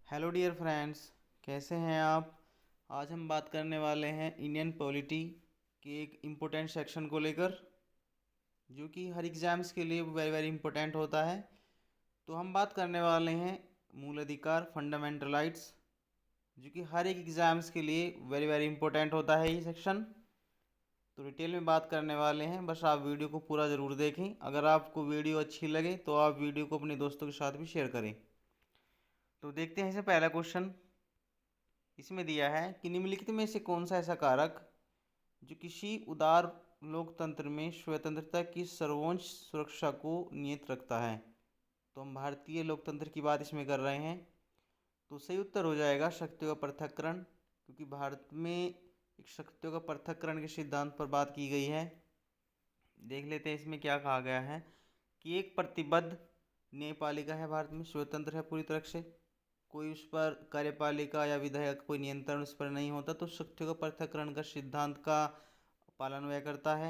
Hello dear friends, कैसे हैं आप। आज हम बात करने वाले हैं इंडियन पॉलिटी के एक इम्पोर्टेंट सेक्शन को लेकर, जो कि हर एग्ज़ाम्स के लिए वेरी वेरी इम्पोर्टेंट होता है। तो हम बात करने वाले हैं मूल अधिकार, फंडामेंटल राइट्स, जो कि हर एक एग्ज़ाम्स के लिए वेरी वेरी इम्पोर्टेंट होता है ये सेक्शन। तो डिटेल में बात करने वाले हैं, बस आप वीडियो को पूरा ज़रूर देखें। अगर आपको वीडियो अच्छी लगे तो आप वीडियो को अपने दोस्तों के साथ भी शेयर करें। तो देखते हैं इसे पहला क्वेश्चन। इसमें दिया है कि निम्नलिखित में से कौन सा ऐसा कारक जो किसी उदार लोकतंत्र में स्वतंत्रता की सर्वोच्च सुरक्षा को नियत रखता है। तो हम भारतीय लोकतंत्र की बात इसमें कर रहे हैं। तो सही उत्तर हो जाएगा शक्तियों का पृथक्करण, क्योंकि भारत में एक शक्तियों का पृथक्करण के सिद्धांत पर बात की गई है। देख लेते हैं इसमें क्या कहा गया है कि एक प्रतिबद्ध न्यायपालिका है, भारत में स्वतंत्र है पूरी तरह से, कोई उस पर कार्यपालिका या विधायक कोई नियंत्रण उस पर नहीं होता, तो शक्तियों का पृथक्करण का सिद्धांत का पालन वह करता है।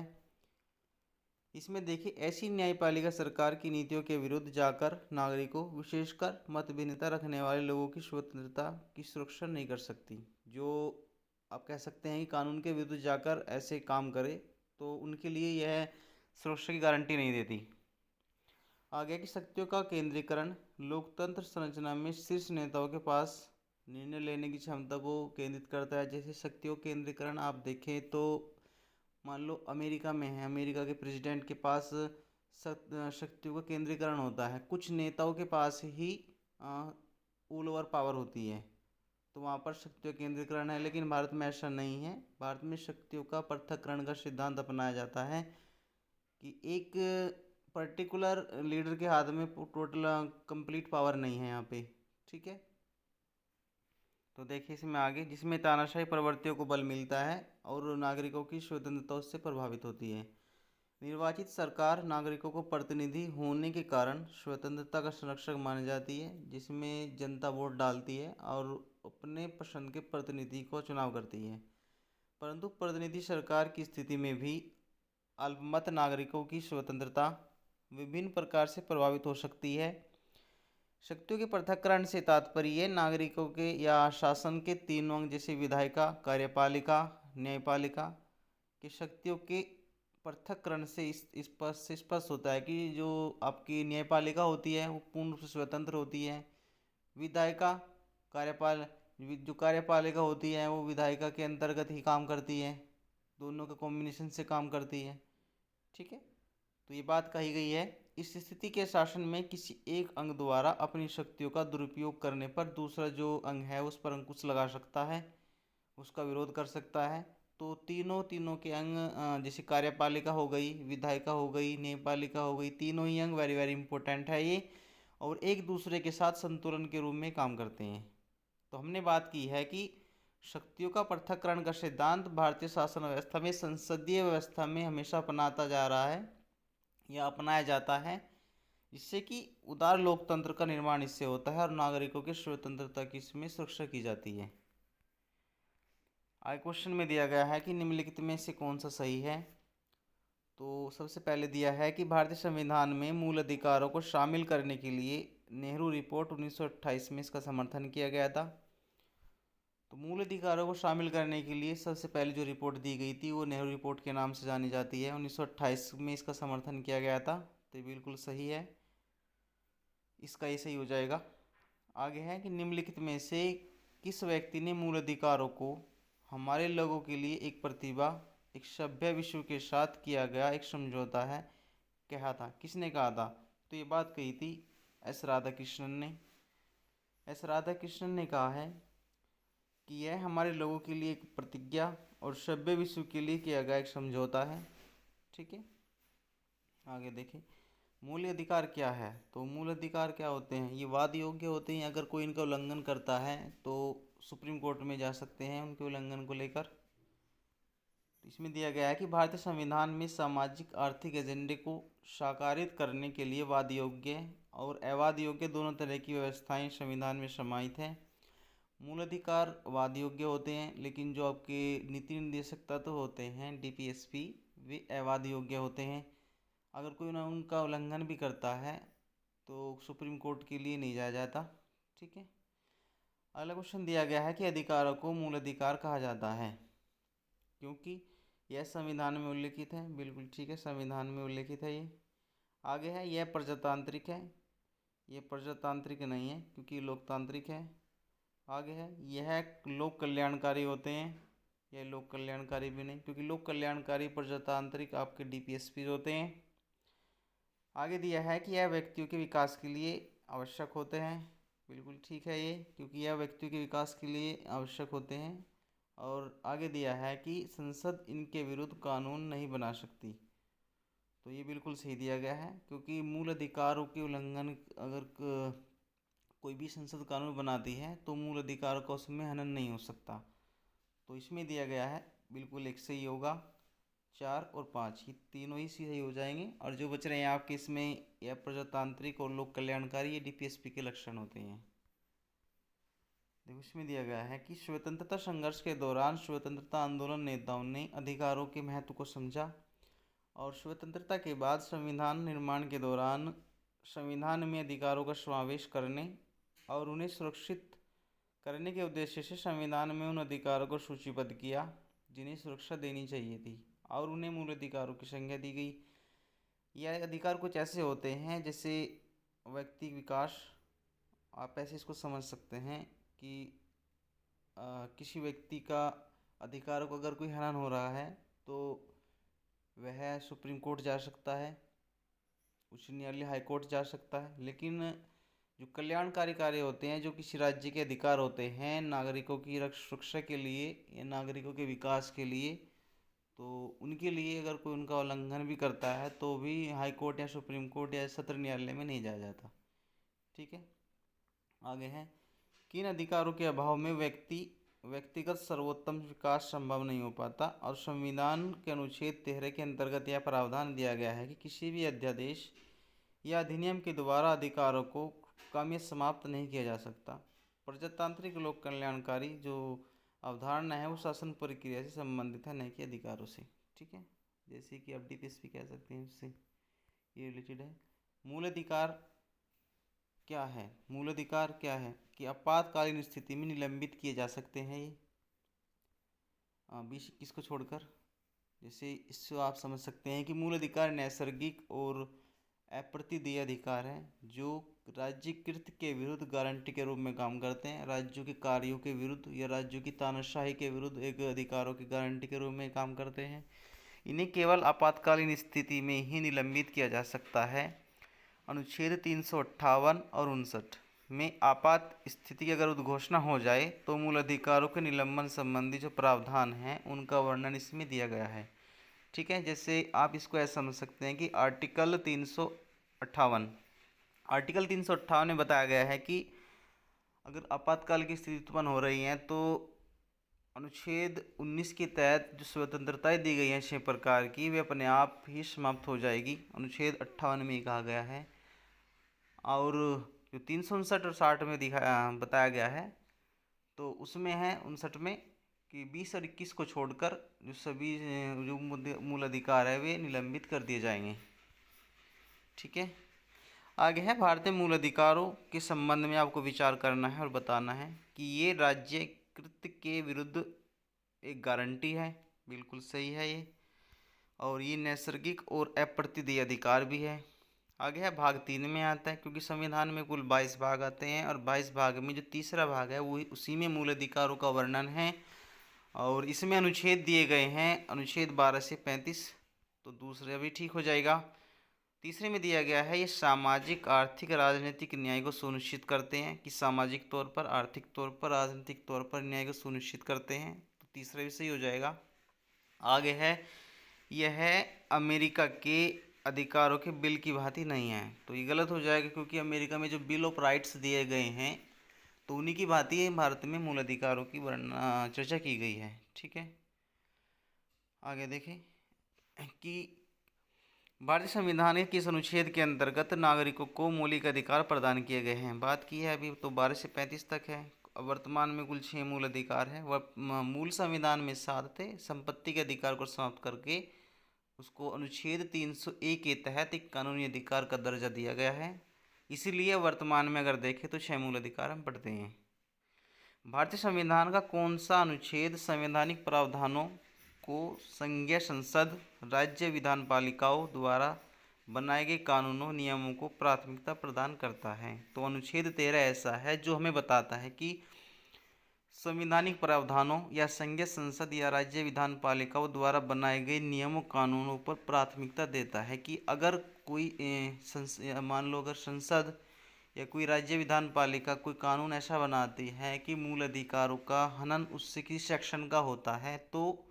इसमें देखिए, ऐसी न्यायपालिका सरकार की नीतियों के विरुद्ध जाकर नागरिकों, विशेषकर मतभिन्नता रखने वाले लोगों की स्वतंत्रता की सुरक्षा नहीं कर सकती। जो आप कह सकते हैं कि कानून के विरुद्ध जाकर ऐसे काम करे तो उनके लिए यह सुरक्षा की गारंटी नहीं देती। आगे की शक्तियों का केंद्रीकरण लोकतंत्र संरचना में शीर्ष नेताओं के पास निर्णय लेने की क्षमता को केंद्रित करता है। जैसे शक्तियों केंद्रीकरण आप देखें तो मान लो अमेरिका में है, अमेरिका के प्रेसिडेंट के पास शक्तियों का केंद्रीकरण होता है, कुछ नेताओं के पास ही ऑल ओवर पावर होती है, तो वहाँ पर शक्तियों केंद्रीकरण है। लेकिन भारत में ऐसा नहीं है, भारत में शक्तियों का पृथक्करण का सिद्धांत अपनाया जाता है कि एक पर्टिकुलर लीडर के हाथ में टोटल कंप्लीट पावर नहीं है यहाँ पे। ठीक है, तो देखिए इसमें आगे, जिसमें तानाशाही प्रवृत्तियों को बल मिलता है और नागरिकों की स्वतंत्रता उससे प्रभावित होती है। निर्वाचित सरकार नागरिकों को प्रतिनिधि होने के कारण स्वतंत्रता का संरक्षक मानी जाती है, जिसमें जनता वोट डालती है और अपने पसंद के प्रतिनिधि को चुनाव करती है। परंतु प्रतिनिधि सरकार की स्थिति में भी अल्पमत नागरिकों की स्वतंत्रता विभिन्न प्रकार से प्रभावित हो सकती है। शक्तियों के पृथक्करण से तात्पर्य नागरिकों के या शासन के तीनों अंग, जैसे विधायिका, कार्यपालिका, न्यायपालिका की शक्तियों के पृथक्करण से इस स्पष्ट स्पष्ट होता है कि जो आपकी न्यायपालिका होती है वो पूर्ण रूप से स्वतंत्र होती है। विधायिका, कार्यपाल जो कार्यपालिका होती है वो विधायिका के अंतर्गत ही काम करती है, दोनों के कॉम्बिनेशन से काम करती है। ठीक है, तो ये बात कही गई है। इस स्थिति के शासन में किसी एक अंग द्वारा अपनी शक्तियों का दुरुपयोग करने पर दूसरा जो अंग है उस पर अंकुश लगा सकता है, उसका विरोध कर सकता है। तो तीनों तीनों के अंग, जैसे कार्यपालिका हो गई, विधायिका हो गई, न्यायपालिका हो गई, तीनों ही अंग वेरी वेरी इंपॉर्टेंट है ये, और एक दूसरे के साथ संतुलन के रूप में काम करते हैं। तो हमने बात की है कि शक्तियों का पृथक्करण का सिद्धांत भारतीय शासन व्यवस्था में, संसदीय व्यवस्था में हमेशा अपनाता जा रहा है या अपनाया जाता है, जिससे कि उदार लोकतंत्र का निर्माण इससे होता है और नागरिकों की स्वतंत्रता की इसमें सुरक्षा की जाती है। आगे क्वेश्चन में दिया गया है कि निम्नलिखित में से कौन सा सही है। तो सबसे पहले दिया है कि भारतीय संविधान में मूल अधिकारों को शामिल करने के लिए नेहरू रिपोर्ट 1928 में इसका समर्थन किया गया था। तो मूल अधिकारों को शामिल करने के लिए सबसे पहले जो रिपोर्ट दी गई थी वो नेहरू रिपोर्ट के नाम से जानी जाती है, 1928 में इसका समर्थन किया गया था। तो ये बिल्कुल सही है, इसका ये सही हो जाएगा। आगे है कि निम्नलिखित में से किस व्यक्ति ने मूल अधिकारों को हमारे लोगों के लिए एक प्रतिभा, एक सभ्य विश्व के साथ किया गया एक समझौता है, कहा था, किसने कहा था। तो ये बात कही थी एस राधाकृष्णन ने। एस राधाकृष्णन ने कहा है कि यह हमारे लोगों के लिए एक प्रतिज्ञा और सभ्य विश्व के लिए किया गया एक समझौता है। ठीक है, आगे देखें, मूल अधिकार क्या है। तो मूल अधिकार क्या होते हैं, ये वाद योग्य होते हैं, अगर कोई इनका उल्लंघन करता है तो सुप्रीम कोर्ट में जा सकते हैं उनके उल्लंघन को लेकर। तो इसमें दिया गया है कि भारतीय संविधान में सामाजिक आर्थिक एजेंडे को साकारित करने के लिए वाद योग्य और अवाद योग्य दोनों तरह की व्यवस्थाएं संविधान में समाहित हैं। मूल अधिकार वाद योग्य होते हैं, लेकिन जो आपके नीति निर्देशक तत्व होते हैं डीपीएसपी, वे अवाद योग्य होते हैं। अगर कोई ना उनका उल्लंघन भी करता है तो सुप्रीम कोर्ट के लिए नहीं जाया जाता। ठीक है, अगला क्वेश्चन दिया गया है कि अधिकारों को मूल अधिकार कहा जाता है क्योंकि यह संविधान में उल्लिखित है। बिल्कुल ठीक है, संविधान में उल्लिखित है ये। आगे है यह प्रजातांत्रिक है। यह प्रजातांत्रिक नहीं है क्योंकि लोकतांत्रिक है। आगे है यह लोक कल्याणकारी होते हैं। यह लोक कल्याणकारी भी नहीं क्योंकि लोक कल्याणकारी प्रजातांत्रिक आपके डीपीएसपी होते हैं। आगे दिया है कि यह व्यक्तियों के विकास के लिए आवश्यक होते हैं। बिल्कुल ठीक है ये, क्योंकि यह व्यक्तियों के विकास के लिए आवश्यक होते हैं। और आगे दिया है कि संसद इनके विरुद्ध कानून नहीं बना सकती। तो ये बिल्कुल सही दिया गया है क्योंकि मूल अधिकारों के उल्लंघन अगर कोई भी संसद कानून बनाती है तो मूल अधिकार का उसमें हनन नहीं हो सकता। तो इसमें दिया गया है बिल्कुल एक सही होगा। 4 और 5 ये तीनों ही सही हो जाएंगे। और जो बच रहे हैं आपके इसमें यह प्रजातांत्रिक और लोक कल्याणकारी ये डीपीएसपी के लक्षण होते हैं। देखो इसमें दिया गया है कि स्वतंत्रता संघर्ष के दौरान स्वतंत्रता आंदोलन नेताओं ने अधिकारों के महत्व को समझा और स्वतंत्रता के बाद संविधान निर्माण के दौरान संविधान में अधिकारों का समावेश करने और उन्हें सुरक्षित करने के उद्देश्य से संविधान में उन अधिकारों को सूचीबद्ध किया जिन्हें सुरक्षा देनी चाहिए थी और उन्हें मूल अधिकारों की संज्ञा दी गई। यह अधिकार कुछ ऐसे होते हैं जैसे व्यक्ति विकास। आप ऐसे इसको समझ सकते हैं कि किसी व्यक्ति का अधिकारों को अगर कोई हनन हो रहा है तो वह सुप्रीम कोर्ट जा सकता है, उच्च न्यायालय हाई कोर्ट जा सकता है। लेकिन जो कल्याणकारी कार्य होते हैं, जो किसी राज्य के अधिकार होते हैं नागरिकों की सुरक्षा के लिए या नागरिकों के विकास के लिए, तो उनके लिए अगर कोई उनका उल्लंघन भी करता है तो भी हाई कोर्ट या सुप्रीम कोर्ट या सत्र न्यायालय में नहीं जाया जाता। ठीक है, आगे है किन अधिकारों के अभाव में व्यक्तिगत सर्वोत्तम विकास संभव नहीं हो पाता। और संविधान के अनुच्छेद 13 के अंतर्गत यह प्रावधान दिया गया है कि किसी भी अध्यादेश या अधिनियम के द्वारा अधिकारों को काम्य समाप्त नहीं किया जा सकता। प्रजातांत्रिक लोक कल्याणकारी जो अवधारणा है वो शासन प्रक्रिया से संबंधित है, नहीं कि अधिकारों से। ठीक है, जैसे कि आप डीपीएसपी कह सकते हैं, उससे ये रिलेटेड है। मूल अधिकार क्या है? मूल अधिकार क्या है कि आपातकालीन स्थिति में निलंबित किए जा सकते हैं ये 20-21 को छोड़कर। जैसे इससे आप समझ सकते हैं कि मूल अधिकार नैसर्गिक और अप्रतिदेय अधिकार हैं जो राज्यकृत के विरुद्ध गारंटी के रूप में काम करते हैं। राज्यों के कार्यों के विरुद्ध या राज्यों की तानाशाही के विरुद्ध एक अधिकारों की गारंटी के रूप में काम करते हैं। इन्हें केवल आपातकालीन स्थिति में ही निलंबित किया जा सकता है। अनुच्छेद 358 और 59 में आपात स्थिति की अगर उद्घोषणा हो जाए तो मूल अधिकारों के निलंबन संबंधी जो प्रावधान हैं उनका वर्णन इसमें दिया गया है। ठीक है, जैसे आप इसको ऐसा समझ सकते हैं कि आर्टिकल 358 में बताया गया है कि अगर आपातकाल की स्थिति उत्पन्न हो रही है तो अनुच्छेद 19 के तहत जो स्वतंत्रताएं दी गई हैं 6 प्रकार की, वे अपने आप ही समाप्त हो जाएगी। अनुच्छेद 58 में कहा गया है। और जो 359 और 60 में बताया गया है तो उसमें है 59 में कि 20 और 21 को छोड़कर जो सभी जो मूल अधिकार है वे निलंबित कर दिए जाएंगे। ठीक है, आगे है भारतीय मूल अधिकारों के संबंध में आपको विचार करना है और बताना है कि ये राज्यकृत के विरुद्ध एक गारंटी है। बिल्कुल सही है ये। और ये नैसर्गिक और अप्रतिदेय अधिकार भी है। आगे है भाग 3 में आता है क्योंकि संविधान में कुल 22 भाग आते हैं और 22 भाग में जो तीसरा भाग है वो उसी में मूल अधिकारों का वर्णन है। और इसमें अनुच्छेद दिए गए हैं अनुच्छेद 12 से 35, तो दूसरा भी ठीक हो जाएगा। तीसरे में दिया गया है ये सामाजिक आर्थिक राजनीतिक न्याय को सुनिश्चित करते हैं कि सामाजिक तौर पर, आर्थिक तौर पर, राजनीतिक तौर पर न्याय को सुनिश्चित करते हैं, तो तीसरा भी सही हो जाएगा। आगे है यह अमेरिका के अधिकारों के बिल की भांति नहीं है, तो ये गलत हो जाएगा क्योंकि अमेरिका में जो बिल ऑफ राइट्स दिए गए हैं तो उन्हीं की भांति भारत में मूल अधिकारों की चर्चा की गई है। ठीक है, आगे देखें कि भारतीय संविधान के इस अनुच्छेद के अंतर्गत नागरिकों को मौलिक अधिकार प्रदान किए गए हैं। बात की है अभी तो 12 से 35 तक है। वर्तमान में कुल 6 मूल अधिकार है। वह मूल संविधान में 7 थे। संपत्ति के अधिकार को समाप्त करके उसको अनुच्छेद 301 के तहत एक कानूनी अधिकार का दर्जा दिया गया है। इसीलिए वर्तमान में अगर देखें तो 6 मूल अधिकार हम पढ़ते हैं। भारतीय संविधान का कौन सा अनुच्छेद संवैधानिक प्रावधानों को संघीय संसद, राज्य विधानपालिकाओं द्वारा बनाए गए कानूनों नियमों को प्राथमिकता प्रदान करता है? तो अनुच्छेद 13 ऐसा है जो हमें बताता है कि संवैधानिक प्रावधानों या संघीय संसद या राज्य विधानपालिकाओं द्वारा बनाए गए नियमों कानूनों पर प्राथमिकता देता है कि अगर कोई मान लो अगर संसद या कोई राज्य विधानपालिका कोई कानून ऐसा बनाती है कि मूल अधिकारों का हनन उससे किसी सेक्शन का होता है, तो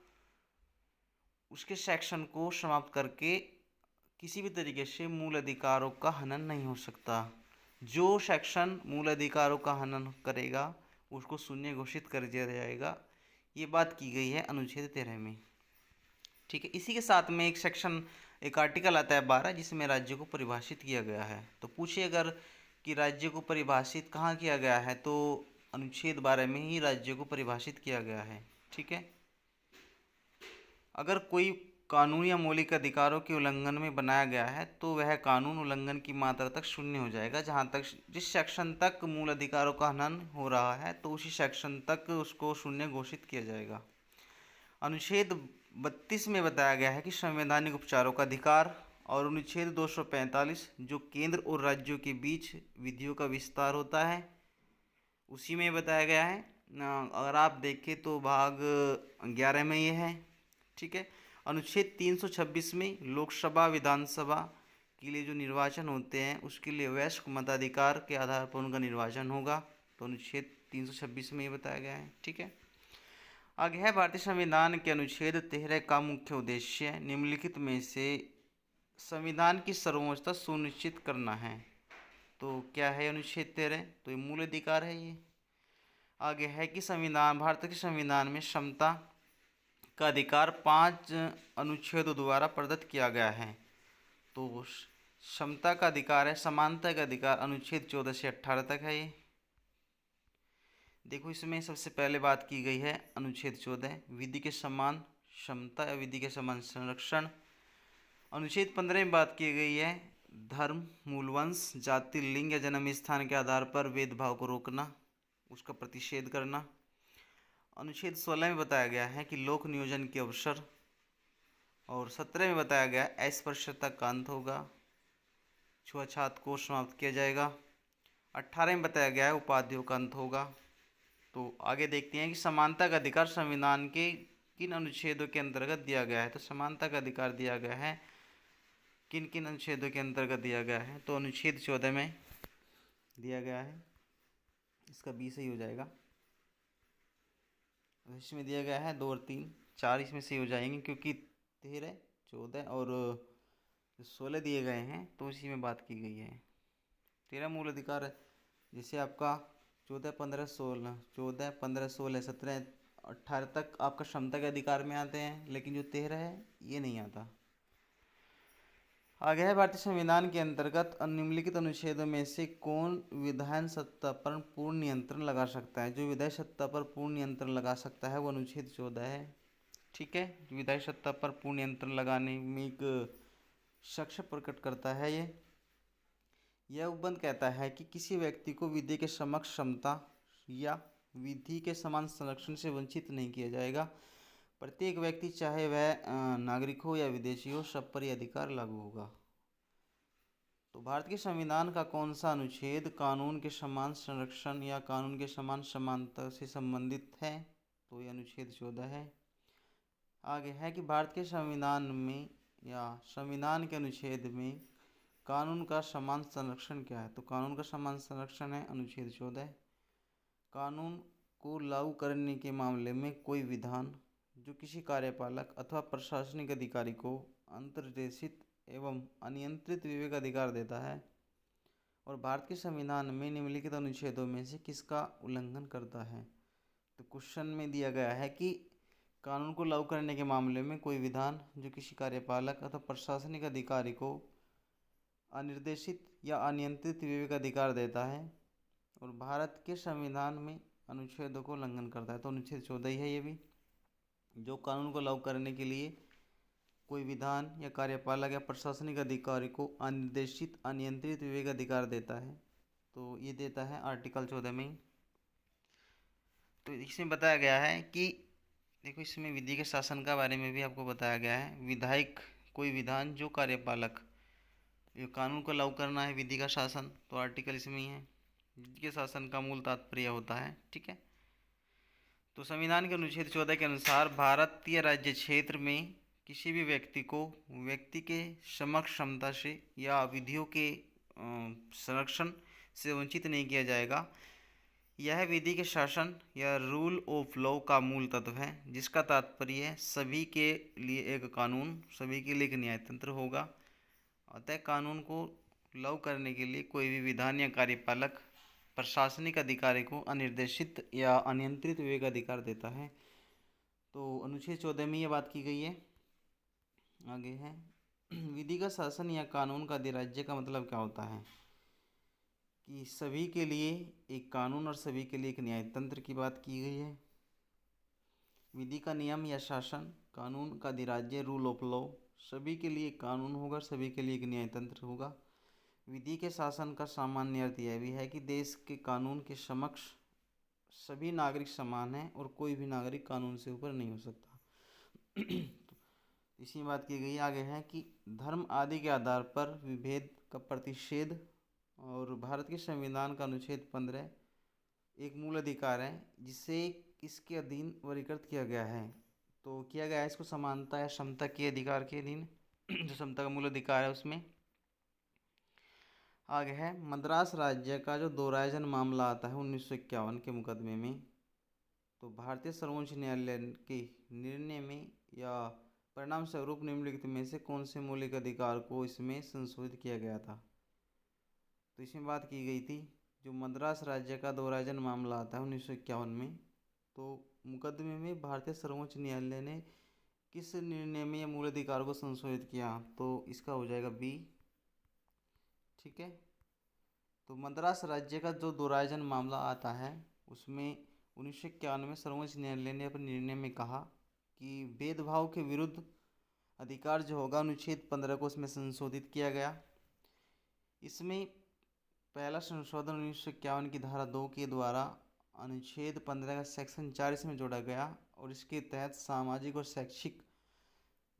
उसके सेक्शन को समाप्त करके किसी भी तरीके से मूल अधिकारों का हनन नहीं हो सकता। जो सेक्शन मूल अधिकारों का हनन करेगा उसको शून्य घोषित कर दिया जाएगा। ये बात की गई है अनुच्छेद 13 में। ठीक है, इसी के साथ में एक आर्टिकल आता है 12 जिसमें राज्य को परिभाषित किया गया है। तो पूछिए अगर कि राज्य को परिभाषित कहाँ किया गया है, तो अनुच्छेद 12 में ही राज्य को परिभाषित किया गया है। ठीक है, अगर कोई कानून या मौलिक अधिकारों के उल्लंघन में बनाया गया है तो वह कानून उल्लंघन की मात्रा तक शून्य हो जाएगा। जहाँ तक जिस सेक्शन तक मूल अधिकारों का हनन हो रहा है तो उसी सेक्शन तक उसको शून्य घोषित किया जाएगा। अनुच्छेद 32 में बताया गया है कि संवैधानिक उपचारों का अधिकार, और अनुच्छेद 245 जो केंद्र और राज्यों के बीच विधियों का विस्तार होता है उसी में बताया गया है। अगर आप देखें तो भाग 11 में ये है। ठीक है, अनुच्छेद 326 में लोकसभा विधानसभा के लिए जो निर्वाचन होते हैं उसके लिए वयस्क मताधिकार के आधार पर उनका निर्वाचन होगा। तो अनुच्छेद 326 में ये बताया गया है। ठीक है, आगे है भारतीय संविधान के अनुच्छेद 13 का मुख्य उद्देश्य निम्नलिखित में से संविधान की सर्वोच्चता सुनिश्चित करना है। तो क्या है अनुच्छेद 13? तो ये मूल अधिकार है। ये आगे है कि भारत के संविधान में समता का अधिकार 5 अनुच्छेदों द्वारा प्रदत्त किया गया है। तो समता का अधिकार है, समानता का अधिकार अनुच्छेद 14 से 18 तक है। ये देखो, इसमें सबसे पहले बात की गई है अनुच्छेद 14 विधि के समान समता या विधि के समान संरक्षण। अनुच्छेद 15 में बात की गई है धर्म, मूलवंश, जाति, लिंग या जन्म स्थान के आधार पर भेदभाव को रोकना, उसका प्रतिषेध करना। अनुच्छेद 16 में बताया गया है कि लोक नियोजन के अवसर, और 17 में बताया गया अस्पृश्यता का अंत होगा, छुआछूत को समाप्त किया जाएगा। 18 में बताया गया है उपाधियों का अंत होगा। तो आगे देखते हैं कि समानता का अधिकार संविधान के किन अनुच्छेदों के अंतर्गत दिया गया है। तो समानता का अधिकार दिया गया है किन किन अनुच्छेदों के अंतर्गत दिया गया है। तो अनुच्छेद 14 में दिया गया है, इसका 20 सही हो जाएगा। इसमें दिया गया है 2 और 3, 4 इसमें सही हो जाएंगे क्योंकि 13, 14 और 16 दिए गए हैं तो इसी में बात की गई है। 13 मूल अधिकार जैसे आपका 14, 15, 16, 14, 15, 16, 17, 18 तक आपका क्षमता के अधिकार में आते हैं, लेकिन जो 13 है ये नहीं आता। आगे है भारतीय संविधान के अंतर्गत निम्नलिखित अनुच्छेदों में से कौन विधायन सत्ता पर पूर्ण नियंत्रण लगा सकता है। जो विधायी सत्ता पर पूर्ण नियंत्रण लगा सकता है वो अनुच्छेद 14 है। ठीक है, विधायी सत्ता पर पूर्ण नियंत्रण लगाने में एक शख्स प्रकट करता है। यह उपबंध कहता है कि किसी व्यक्ति को विधि के समक्ष समता या विधि के समान संरक्षण से वंचित नहीं किया जाएगा। प्रत्येक व्यक्ति चाहे वह नागरिक हो या विदेशी हो सब पर यह अधिकार लागू होगा। तो भारत के संविधान का कौन सा अनुच्छेद कानून के समान संरक्षण या कानून के समान समानता से संबंधित है। तो यह अनुच्छेद 14 है। आगे है कि भारत के संविधान में या संविधान के अनुच्छेद में कानून का समान संरक्षण क्या है। तो कानून का समान संरक्षण है अनुच्छेद 14। कानून को लागू करने के मामले में कोई विधान जो किसी कार्यपालक अथवा प्रशासनिक अधिकारी को अंतर्देशित एवं अनियंत्रित विवेक अधिकार देता है और भारत के संविधान में निम्नलिखित अनुच्छेदों में से किसका उल्लंघन करता है। तो क्वेश्चन में दिया गया है कि कानून को लागू करने के मामले में कोई विधान जो किसी कार्यपालक अथवा प्रशासनिक अधिकारी को अनिर्देशित या अनियंत्रित विवेक अधिकार देता है और भारत के संविधान में अनुच्छेदों को उल्लंघन करता है। तो अनुच्छेद 14 ही है ये भी, जो कानून को लागू करने के लिए कोई विधान या कार्यपालक या प्रशासनिक अधिकारी को अनिर्देशित अनियंत्रित विवेक अधिकार देता है। तो ये देता है आर्टिकल 14 में। तो इसमें बताया गया है कि देखो, इसमें विधि के शासन का बारे में भी आपको बताया गया है। विधायक कोई विधान जो कार्यपालक ये कानून को लागू करना है, विधि का शासन, तो आर्टिकल इसमें ही है। विधि के शासन का मूल तात्पर्य होता है, ठीक है। तो संविधान के अनुच्छेद 14 के अनुसार भारतीय राज्य क्षेत्र में किसी भी व्यक्ति के समक्ष क्षमता से या विधियों के संरक्षण से वंचित नहीं किया जाएगा। यह विधि के शासन या रूल ऑफ लॉ का मूल तत्व है, जिसका तात्पर्य सभी के लिए एक कानून, सभी के लिए एक न्याय तंत्र होगा। अतः कानून को लागू करने के लिए कोई भी विधान या कार्यपालक प्रशासनिक अधिकारी को अनिर्देशित या अनियंत्रित विवेक अधिकार देता है। तो अनुच्छेद 14 में ये बात की गई है। आगे है विधि का शासन या कानून का अधिराज्य का मतलब क्या होता है कि सभी के लिए एक कानून और सभी के लिए एक न्याय तंत्र की बात की गई है। विधि का नियम या शासन, कानून का अधिराज्य, रूल ऑफ लॉ, सभी के लिए एक कानून होगा, सभी के लिए एक न्याय तंत्र होगा। विधि के शासन का सामान्य अर्थ यह भी है कि देश के कानून के समक्ष सभी नागरिक समान हैं और कोई भी नागरिक कानून से ऊपर नहीं हो सकता। तो इसी बात की गई आगे है कि धर्म आदि के आधार पर विभेद का प्रतिषेध, और भारत के संविधान का अनुच्छेद 15 एक मूल अधिकार है जिसे किसके अधीन वर्गीकृत किया गया है, तो किया गया है इसको समानता या समता के अधिकार के अधीन। जो समता का मूल अधिकार है उसमें। आगे है मद्रास राज्य का जो दोहरायजन मामला आता है 1951 के मुकदमे में, तो भारतीय सर्वोच्च न्यायालय के निर्णय में या परिणाम स्वरूप निम्नलिखित में से कौन से मौलिक अधिकार को इसमें संशोधित किया गया था। तो इसमें बात की गई थी जो मद्रास राज्य का दोहरायजन मामला आता है 1951 में, तो मुकदमे में भारतीय सर्वोच्च न्यायालय ने किस निर्णय में या मूल अधिकार को संशोधित किया, तो इसका हो जाएगा बी, ठीक है। तो मद्रास राज्य का जो दोहरायजन मामला आता है उसमें 1951 में सर्वोच्च न्यायालय ने अपने निर्णय में कहा कि भेदभाव के विरुद्ध अधिकार जो होगा अनुच्छेद 15 को उसमें संशोधित किया गया। इसमें पहला संशोधन 1951 की धारा 2 के द्वारा अनुच्छेद 15 का सेक्शन 4 इसमें जोड़ा गया, और इसके तहत सामाजिक और शैक्षिक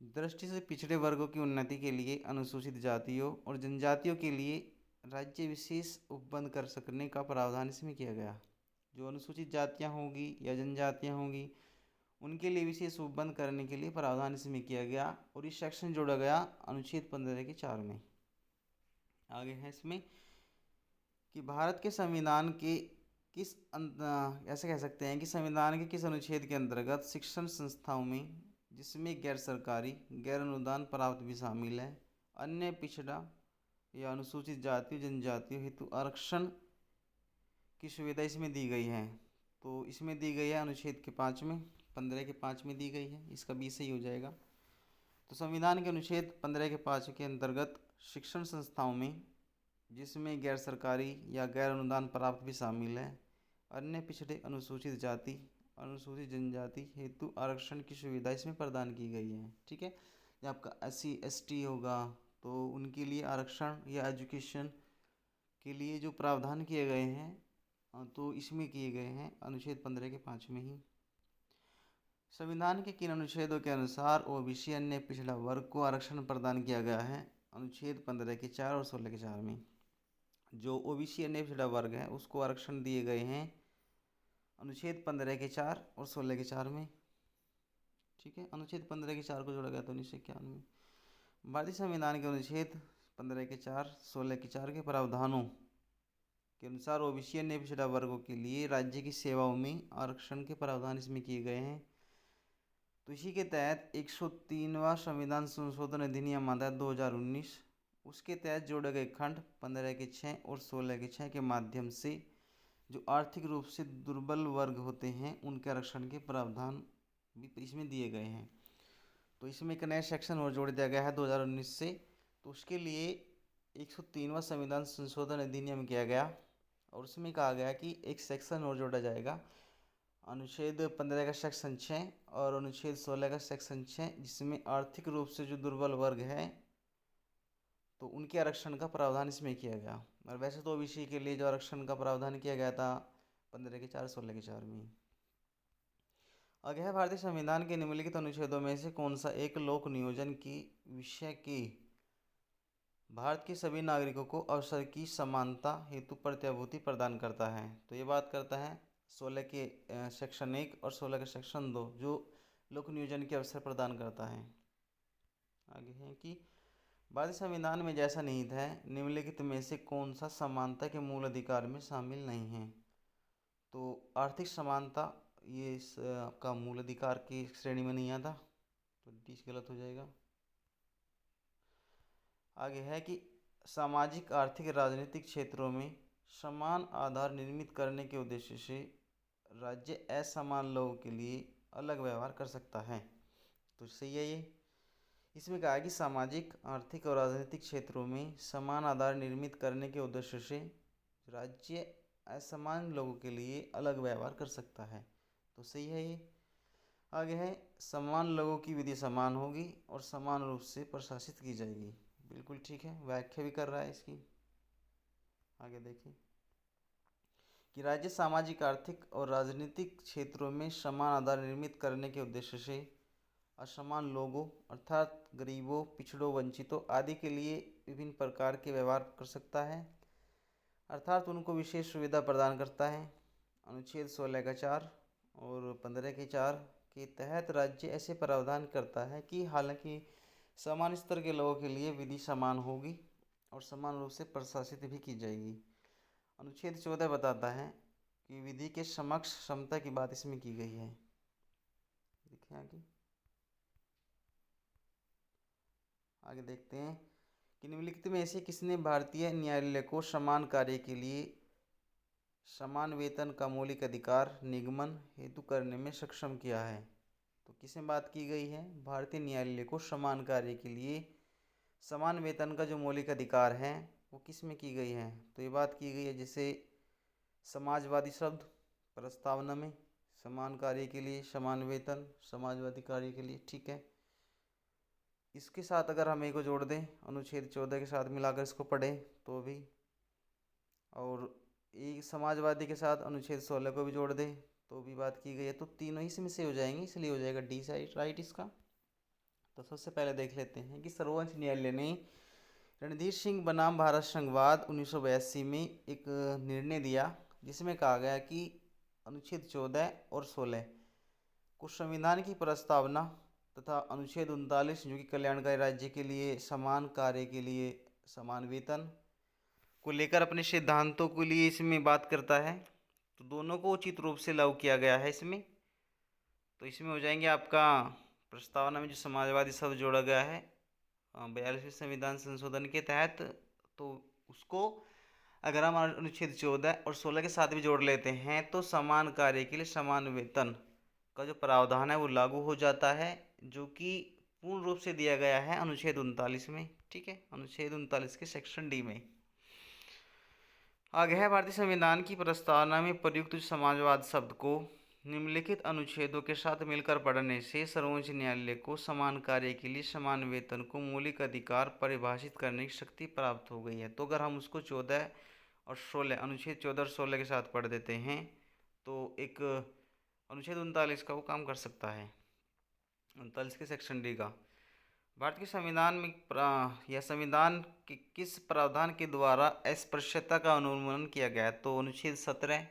दृष्टि से पिछड़े वर्गों की उन्नति के लिए अनुसूचित जातियों और जनजातियों के लिए राज्य विशेष उपबंध कर सकने का प्रावधान इसमें किया गया। जो अनुसूचित जातियां होंगी या जनजातियां होंगी उनके लिए विशेष उपबंध करने के लिए प्रावधान इसमें किया गया, और इस सेक्शन जोड़ा गया अनुच्छेद 15 के 4 में। आगे है इसमें कि भारत के संविधान के किस ऐसे कह सकते हैं कि संविधान के किस अनुच्छेद के अंतर्गत शिक्षण संस्थाओं में, जिसमें गैर सरकारी गैर अनुदान प्राप्त भी शामिल है, अन्य पिछड़ा या अनुसूचित जातियों जनजातियों हेतु आरक्षण की सुविधा इसमें दी गई है। तो इसमें दी गई है अनुच्छेद के 5 में, 15 के 5 में दी गई है, इसका बी सही हो जाएगा। तो संविधान के अनुच्छेद 15 के 5 के अंतर्गत शिक्षण संस्थाओं में, जिसमें गैर सरकारी या गैर अनुदान प्राप्त भी शामिल है, अन्य पिछड़े अनुसूचित जाति अनुसूचित जनजाति हेतु आरक्षण की सुविधा इसमें प्रदान की गई है, ठीक है। जब आपका SC ST होगा तो उनके लिए आरक्षण या एजुकेशन के लिए जो प्रावधान किए गए हैं तो इसमें किए गए हैं अनुच्छेद 15 के 5 में ही। संविधान के किन अनुच्छेदों के अनुसार OBC अन्य पिछड़ा वर्ग को आरक्षण प्रदान किया गया है, अनुच्छेद 15 के 4 और 16 के 4 में। जो OBC अन्य पिछड़ा वर्ग है उसको आरक्षण दिए गए हैं अनुच्छेद 15 के 4 और 16 के 4 में, ठीक है। अनुच्छेद 15 के 4 को जोड़ा गया था 1951 में। भारतीय संविधान के अनुच्छेद 15 के 4 16 के 4 के प्रावधानों के अनुसार OBC अन्य पिछड़ा वर्गों के लिए राज्य की सेवाओं में आरक्षण के प्रावधान इसमें किए गए हैं। तो इसी के तहत 103वां संविधान संशोधन अधिनियम आता है 2019, उसके तहत जोड़े गए खंड 15 के 6 और 16 के 6 के माध्यम से जो आर्थिक रूप से दुर्बल वर्ग होते हैं उनके आरक्षण के प्रावधान भी इसमें दिए गए हैं। तो इसमें एक नया सेक्शन और जोड़ दिया गया है 2019 से, तो उसके लिए 103वां संविधान संशोधन अधिनियम किया गया, और उसमें कहा गया कि एक सेक्शन और जोड़ा जाएगा अनुच्छेद 15 का सेक्शन 6 और अनुच्छेद 16 का सेक्शन 6, जिसमें आर्थिक रूप से जो दुर्बल वर्ग है तो उनके आरक्षण का प्रावधान इसमें किया गया। और वैसे तो OBC के लिए जो आरक्षण का प्रावधान किया गया था 15 के 4 16 के 4 में। आगे है, भारतीय संविधान के निम्नलिखित अनुच्छेदों में से कौन सा एक लोक नियोजन की विषय की भारत के सभी नागरिकों को अवसर की समानता हेतु प्रत्याभूति प्रदान करता है? तो ये बात करता है 16 के सेक्शन 1 और 16 के सेक्शन 2, जो लोक नियोजन के अवसर प्रदान करता है। आगे है कि भारतीय संविधान में जैसा निहित है, निम्नलिखित में से कौन सा समानता के मूल अधिकार में शामिल नहीं है? तो आर्थिक समानता ये आपका मूल अधिकार की श्रेणी में नहीं आता, तो डी गलत हो जाएगा। आगे है कि सामाजिक, आर्थिक, राजनीतिक क्षेत्रों में समान आधार निर्मित करने के उद्देश्य से राज्य असमान लोगों के लिए अलग व्यवहार कर सकता है। तो सही है ये। इसमें कहा है कि सामाजिक, आर्थिक और राजनीतिक क्षेत्रों में समान आधार निर्मित करने के उद्देश्य से राज्य असमान लोगों के लिए अलग व्यवहार कर सकता है। तो सही है ये। आगे है, समान लोगों की विधि समान होगी और समान रूप से प्रशासित की जाएगी। बिल्कुल ठीक है, व्याख्या भी कर रहा है इसकी। आगे देखिए कि राज्य सामाजिक, आर्थिक और राजनीतिक क्षेत्रों में समान आधार निर्मित करने के उद्देश्य से असमान लोगों अर्थात गरीबों, पिछड़ों, वंचितों आदि के लिए विभिन्न प्रकार के व्यवहार कर सकता है, अर्थात उनको विशेष सुविधा प्रदान करता है। अनुच्छेद 16 का 4 और 15 के 4 के तहत राज्य ऐसे प्रावधान करता है कि हालांकि समान स्तर के लोगों के लिए विधि समान होगी और समान रूप से प्रशासित भी की जाएगी। अनुच्छेद 14 बताता है कि विधि के समक्ष समता की बात इसमें की गई है। देखिए आगे देखते हैं कि निम्नलिखित में से किसने भारतीय न्यायालय को समान कार्य के लिए समान वेतन का मौलिक अधिकार निगमन हेतु करने में सक्षम किया है? तो किसमें बात की गई है? भारतीय न्यायालय को समान कार्य के लिए समान वेतन का जो मौलिक अधिकार है वो किस में की गई है? तो ये बात की गई है जैसे समाजवादी शब्द प्रस्तावना में, समान कार्य के लिए समान वेतन, समाजवादी कार्य के लिए। ठीक है, इसके साथ अगर हम एक को जोड़ दें, अनुच्छेद 14 के साथ मिलाकर इसको पढ़ें तो भी, और एक समाजवादी के साथ अनुच्छेद 16 को भी जोड़ दें तो भी बात की गई है, तो तीनों ही में से हो जाएंगे, इसलिए हो जाएगा डी साइड राइट इसका। तो सबसे पहले देख लेते हैं कि सर्वोच्च न्यायालय ने रणधीर सिंह बनाम भारत संघवाद 1982 में एक निर्णय दिया जिसमें कहा गया कि अनुच्छेद 14 और 16 को संविधान की प्रस्तावना तथा अनुच्छेद 39 जो कि कल्याणकारी राज्य के लिए समान कार्य के लिए समान वेतन को लेकर अपने सिद्धांतों के लिए इसमें बात करता है, तो दोनों को उचित रूप से लागू किया गया है इसमें। तो इसमें हो जाएंगे आपका प्रस्तावना में जो समाजवादी शब्द जोड़ा गया है 42वें संविधान संशोधन के तहत, तो उसको अगर हम अनुच्छेद 14 और 16 के साथ भी जोड़ लेते हैं तो समान कार्य के लिए समान वेतन का जो प्रावधान है वो लागू हो जाता है, जो कि पूर्ण रूप से दिया गया है अनुच्छेद 39 में। ठीक है, अनुच्छेद 39 के सेक्शन डी में। आगे है, भारतीय संविधान की प्रस्तावना में प्रयुक्त समाजवाद शब्द को निम्नलिखित अनुच्छेदों के साथ मिलकर पढ़ने से सर्वोच्च न्यायालय को समान कार्य के लिए समान वेतन को मौलिक अधिकार परिभाषित करने की शक्ति प्राप्त हो गई है। तो अगर हम उसको 14 और 16 अनुच्छेद 14 और 16 के साथ पढ़ देते हैं तो एक अनुच्छेद 39 का वो काम कर सकता है, 39 के सेक्शन डी का। भारतीय संविधान में या संविधान के किस प्रावधान के द्वारा अस्पृश्यता का उन्मूलन किया गया है? तो अनुच्छेद 17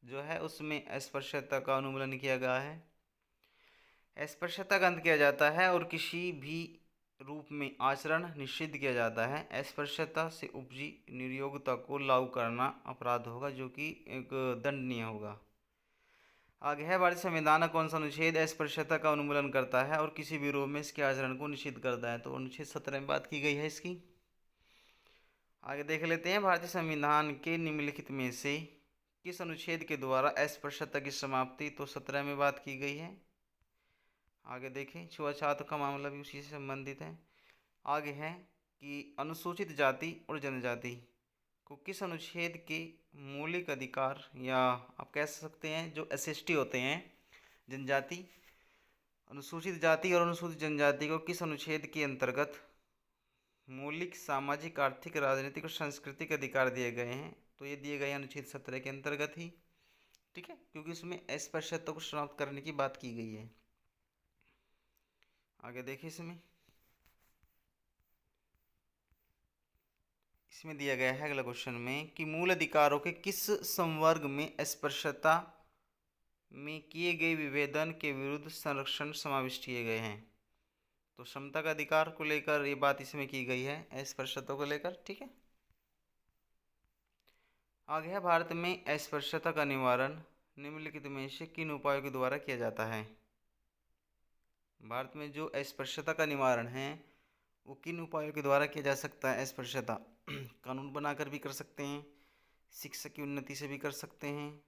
जो है उसमें अस्पृश्यता का उन्मूलन किया गया है। अस्पृश्यता का अंत किया जाता है और किसी भी रूप में आचरण निषिद्ध किया जाता है। अस्पृश्यता से उपजी निर्योग्यता को लागू करना अपराध होगा, जो कि एक दंडनीय होगा। आगे है, भारतीय संविधान का कौन सा अनुच्छेद अस्पृश्यता का उन्मूलन करता है और किसी भी रूप में इसके आचरण को निषिद्ध करता है? तो अनुच्छेद 17 में बात की गई है इसकी। आगे देख लेते हैं, भारतीय संविधान के निम्नलिखित में से किस अनुच्छेद के द्वारा अस्पृश्यता की समाप्ति? तो 17 में बात की गई है। आगे देखें, छुआछूत का मामला भी उसी से संबंधित है। आगे है कि अनुसूचित जाति और जनजाति को किस अनुच्छेद के मौलिक अधिकार, या आप कह सकते हैं जो एसएसटी होते हैं जनजाति, अनुसूचित जाति और अनुसूचित जनजाति को किस अनुच्छेद के अंतर्गत मौलिक सामाजिक, आर्थिक, राजनीतिक और सांस्कृतिक अधिकार दिए गए हैं? तो ये दिए गए अनुच्छेद 17 के अंतर्गत ही। ठीक है, क्योंकि उसमें अस्पृश्यता को समाप्त करने की बात की गई है। आगे देखिए, इसमें दिया गया है अगला क्वेश्चन में कि मूल अधिकारों के किस संवर्ग में अस्पृश्यता में किए गए विभेदन के विरुद्ध संरक्षण समाविष्ट किए गए हैं। तो समता का अधिकार को लेकर ये बात इसमें की गई है, अस्पृश्यता को लेकर। ठीक है, आगे है, भारत में अस्पृश्यता का निवारण निम्नलिखित में से किन उपायों के द्वारा किया जाता है। भारत में जो अस्पृश्यता का निवारण है वो किन उपायों के द्वारा किया जा सकता है। अस्पृश्यता कानून बनाकर भी कर सकते हैं, शिक्षा की उन्नति से भी कर सकते हैं,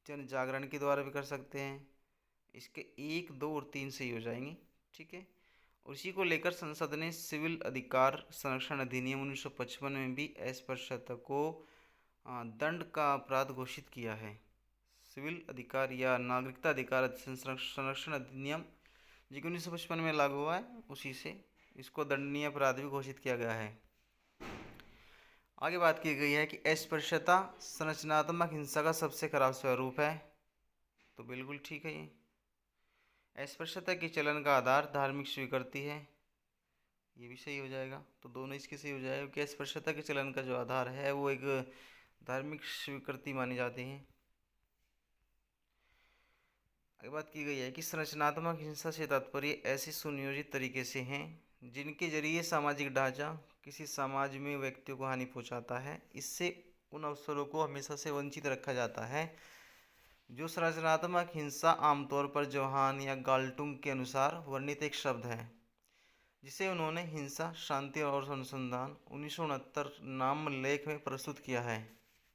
जन जागरण के द्वारा भी कर सकते हैं। इसके 1, 2 और 3 सही हो जाएंगे। ठीक है, और इसी को लेकर संसद ने सिविल अधिकार संरक्षण अधिनियम 1955 में भी अस्पृश्यता को दंड का अपराध घोषित किया है। सिविल अधिकार या नागरिकता अधिकार संरक्षण अधिनियम जो कि 1955 में लागू हुआ है, उसी से इसको दंडनीय अपराध भी घोषित किया गया है। आगे बात की गई है कि अस्पृश्यता संरचनात्मक हिंसा का सबसे खराब स्वरूप है। तो बिल्कुल ठीक है, ये अस्पृश्यता के चलन का आधार धार्मिक स्वीकृति है, ये भी सही हो जाएगा। तो दोनों इसके सही हो जाएगा, क्योंकि अस्पृश्यता के चलन का जो आधार है वो एक धार्मिक स्वीकृति मानी जाती है। आगे बात की गई है कि संरचनात्मक हिंसा से तात्पर्य ऐसे सुनियोजित तरीके से हैं जिनके जरिए सामाजिक ढांचा किसी समाज में व्यक्तियों को हानि पहुंचाता है। इससे उन अवसरों को हमेशा से वंचित रखा जाता है। जो संरचनात्मक हिंसा आमतौर पर जोहान या गाल्टुंग के अनुसार वर्णित एक शब्द है जिसे उन्होंने हिंसा, शांति और अनुसंधान 1969 नाम लेख में प्रस्तुत किया है।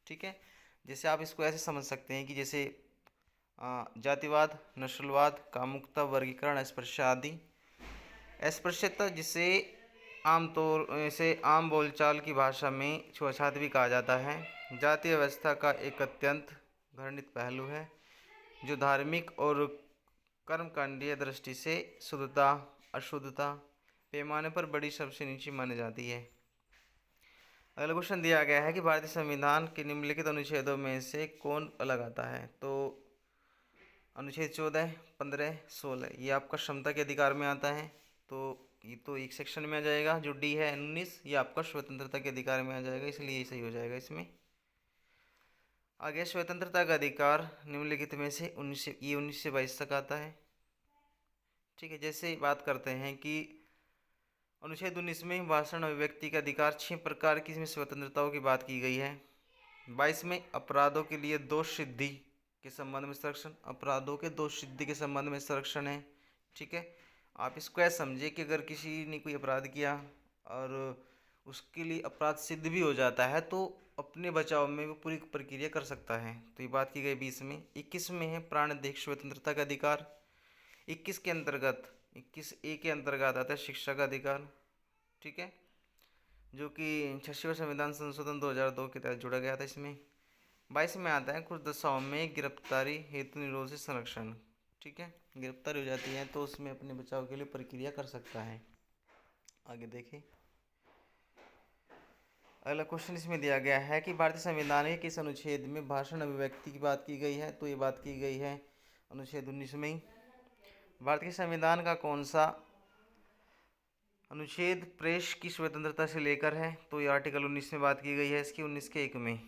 ठीक है, जैसे आप इसको ऐसे समझ सकते हैं कि जैसे जातिवाद, नस्लवाद, कामुकता, वर्गीकरण, अस्पृश्यता आदि। अस्पृश्यता जिसे आमतौर से आम बोलचाल की भाषा में छुआछूत भी कहा जाता है, जातीय व्यवस्था का एक अत्यंत घृणित पहलू है जो धार्मिक और कर्मकांडीय दृष्टि से शुद्धता, अशुद्धता, पैमाने पर बड़ी सबसे नीचे मानी जाती है। अगला क्वेश्चन दिया गया है कि भारतीय संविधान के निम्नलिखित अनुच्छेदों में से कौन अलग आता है। तो अनुच्छेद 14, 15, 16 ये आपका क्षमता के अधिकार में आता है, तो ये तो एक सेक्शन में आ जाएगा। जो डी है 19 ये आपका स्वतंत्रता के अधिकार में आ जाएगा, इसलिए ये सही हो जाएगा। इसमें आगे स्वतंत्रता का अधिकार निम्नलिखित में से 19 से 22 तक आता है। ठीक है, जैसे बात करते हैं कि अनुच्छेद 19 में भाषण अभिव्यक्ति का अधिकार 6 प्रकार की इसमें स्वतंत्रताओं की बात की गई है। 22 में अपराधों के लिए दोष सिद्धि के संबंध में संरक्षण, अपराधों के दोष सिद्धि के संबंध में संरक्षण है। ठीक है, आप इसको ऐसा समझिए कि अगर किसी ने कोई अपराध किया और उसके लिए अपराध सिद्ध भी हो जाता है तो अपने बचाव में वो पूरी प्रक्रिया कर सकता है। तो ये बात की गई 20 में। 21 में है प्राणदेह स्वतंत्रता का अधिकार। 21 के अंतर्गत 21A के अंतर्गत आता है शिक्षा का अधिकार। ठीक है, जो कि 86वां संविधान संशोधन 2002 के तहत जुड़ा गया था। इसमें 22 में आता है कुछ दशाओं में गिरफ्तारी हेतु निरोध से संरक्षण। ठीक है, गिरफ्तारी हो जाती है तो उसमें अपने बचाव के लिए प्रक्रिया कर सकता है। आगे देखें, अगला क्वेश्चन इसमें दिया गया है कि भारतीय संविधान के किस अनुच्छेद में भाषण अभिव्यक्ति की बात की गई है। तो ये बात की गई है अनुच्छेद 19 में ही। भारतीय संविधान का कौन सा अनुच्छेद प्रेस की स्वतंत्रता से लेकर है। तो ये आर्टिकल 19 में बात की गई है, इसकी 19 के 1 में।